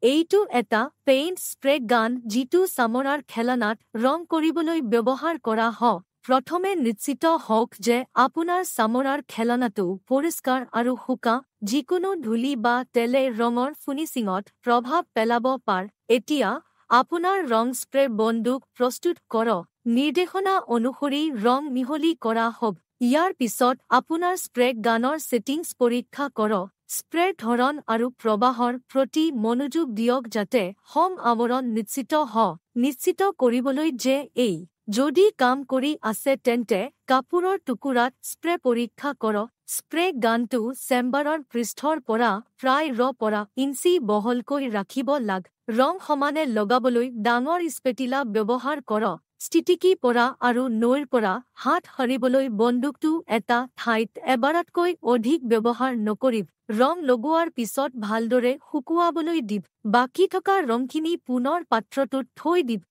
এইটো এটা paint spray গান যিটো চামৰাৰ খেলনাত ৰং কৰিবলৈ ব্যৱহাৰ কৰা হয়। প্ৰথমে নিশ্চিত হওক যে আপোনাৰ চামৰাৰ খেলনাটো পৰিষ্কাৰ আৰু শুকা, যিকোনো ধূলি বা তেলে ৰঙৰ ফিনিচিঙত প্ৰভাৱ পেলাব পাৰে। এতিয়া আপোনাৰ ৰং স্প্ৰে বন্দুক প্ৰস্তুত কৰক। নিৰ্দেশনা অনুসৰি ৰং মিহলি কৰা হ'ব। ইয়াৰ পিছত আপোনাৰ স্প্ৰে গানৰ ছেটিংছ পৰীক্ষা কৰক। স্প্ৰেৰ ধৰণ আৰু প্ৰবাহৰ প্ৰতি মনোযোগ দিয়ক যাতে সম আৱৰণ নিশ্চিত হয়। নিশ্চিত কৰিবলৈ যে এই যদি কাম কৰি আছে তেন্তে কাপোৰৰ টুকুৰাত স্প্ৰে পৰীক্ষা কৰক। স্প্ৰে গানটো চেম্বাৰৰ পৃষ্ঠৰ পৰা প্ৰায় পৰা ইঞ্চি বহলকৈ ৰাখিব লাগে। ৰং সমানে লগাবলৈ ডাঙৰ স্পেটিলা ব্যৱহাৰ কৰক। ষ্টিকি পৰা আৰু নৈৰ পৰা হাত সাৰিবলৈ বন্দুকটো এটা ঠাইত এবাৰতকৈ অধিক ব্যৱহাৰ নকৰিব। ৰং লগোৱাৰ পিছত ভালদৰে শুকুৱাবলৈ দিব। বাকী থকা ৰংখিনি পুনৰ পাত্ৰটোত থৈ দিব।